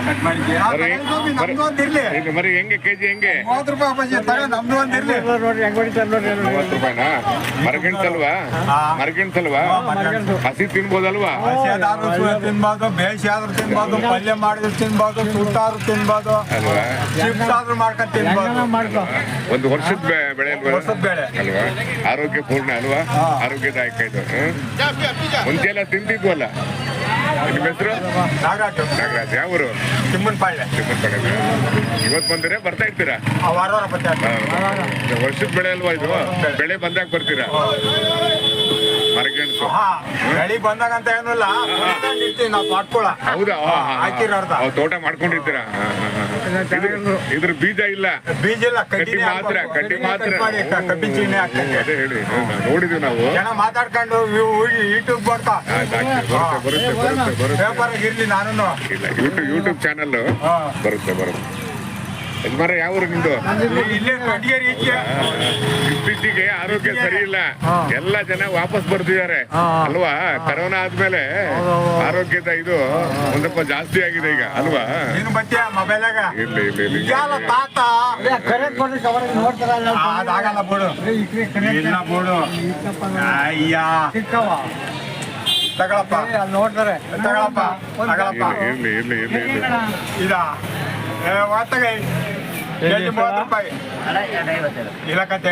cut ಮಾಡಿದ್ವಿ ನಮ್ದು ಒಂದ್ ಇರ್ಲಿ ಈಗ ಮರಿ ಹೆಂಗೆ ಕೆಜಿ ಹೆಂಗೆ 30 ರೂಪಾಯಿ ಅಪ್ಪಾಜಿ ತಗೊಂಡು ನಮ್ದು ಒಂದ್ ಇರ್ಲಿ ನೋಡ್ರಿ ಹೆಂಗ್ ಹೊಡಿತಾರೆ ನೋಡ್ರಿ 30 ರೂಪಾಯಿನಾ ಮರಗೆಣ್ಸಲ್ವಾ ಮರಗೆಣ್ಸಲ್ವಾ ಹಸಿ ತಿನ್ಬೋದಲ್ವಾ ಹಸಿ ಆದ್ರೂ ತಿನ್ಬೋದು ಬೇಯಿಸಿ ಆದ್ರೂ ತಿನ್ಬೋದು ಪಲ್ಯ ಮಾಡಿದ್ರು ತಿನ್ಬೋದು ಸುಟ್ಟಾದ್ರೂ ತಿನ್ಬೋದು ಅಲ್ವಾ ಚಿಪ್ಸ್ ಆದ್ರೂ ಮಾಡ್ಕೊಂಡು ತಿನ್ಬೋದು ಮಾಡ್ಕೊ ಒಂದು ವರ್ಷದ ಬೆಳೆ ಅಲ್ವಾ ವರ್ಷದ ಬೇಳೆ ಅಲ್ವಾ ಆರೋಗ್ಯ ಪೂರ್ಣ ಅಲ್ವಾ ಆರೋಗ್ಯದಾಯಕ ಇದು ಮುಂಚೆ ಎಲ್ಲ ತಿಂತಿದ್ವಲ್ಲ ನಿಮ್ಮ ಹೆಸರು ನಾಗರಾಜ್ ಯಾವ ಊರು ತಿಮ್ಮನಪಾಳ್ಯ ಇವತ್ತು ಬಂದ್ರೆ ಬರ್ತಾ ಇರ್ತೀರಾ ವಾರ ವರ್ಷದ ಬೆಳೆ ಅಲ್ವಾ ಇದು ಬೆಳೆ ಬಂದಾಗ ಬರ್ತೀರಾ ಮರಗೆಣಸು ಬೆಳಿ ಬಂದಾಗ ಅಂತ ಏನಿಲ್ಲ ಇರ್ತೀವಿ ನಾವು ಮಾಡ್ಕೊಳ ಹೌದಾ ಹಾಕಿರೋರ್ದ ತೋಟ ಮಾಡ್ಕೊಂಡಿರ್ತೀರಾ ಇದ್ರ ಬೀಜ ಇಲ್ಲ ಬೀಜ ಇಲ್ಲ ಕಡ್ಡಿ ಮಾತ್ರ ಕಬ್ಬಿ ಚೀನಿ ಹಾಕ್ತೇವೆ ಅದೇ ಹೇಳಿ ನೋಡಿದ್ವಿ ನಾವು ಜನ ಮಾತಾಡ್ಕೊಂಡು ಯೂಟ್ಯೂಬ್ ಬರ್ತಾ ಬರುತ್ತೆ ಪೇಪರ್ ಇರ್ಲಿ ನಾನು ಇಲ್ಲ ಯೂಟ್ಯೂಬ್ ಚಾನಲ್ ಬರುತ್ತೆ ಯಜಮಾನ ಯಾವ ಊರು ನಿಮ್ದು ಇಲ್ಲೇ ಕಡ್ಗೇರಿ ಇತ್ತೀಚೆಗೆ ಆರೋಗ್ಯ ಸರಿ ಇಲ್ಲ ಎಲ್ಲ ಜನ ವಾಪಸ್ ಬರ್ತಿದ್ದಾರೆ ಅಲ್ವಾ ಕರೋನಾ ಆದ್ಮೇಲೆ ಆರೋಗ್ಯದ ಇದು ಒಂದ್ ಸ್ವಲ್ಪ ಜಾಸ್ತಿ ಆಗಿದೆ ಈಗ ಅಲ್ವಾ ಮೊಬೈಲಾಗ ಇಲ್ಲ ತಾತ ಅದಾಗಲ್ಲ ಬಿಡು ಇಲ್ಲ ಬಿಡು ಅಯ್ಯ ತಗೊಳಪ್ಪ ನೋಡ್ತಾರೆ ತಗೊಳಪ್ಪ ತಗೊಳಪ್ಪ ಇರ್ಲಿ ಇದ ಒತ್ತಗೆ 30 ರೂಪಾಯಿ ಇಲ್ಲ ಕತೆ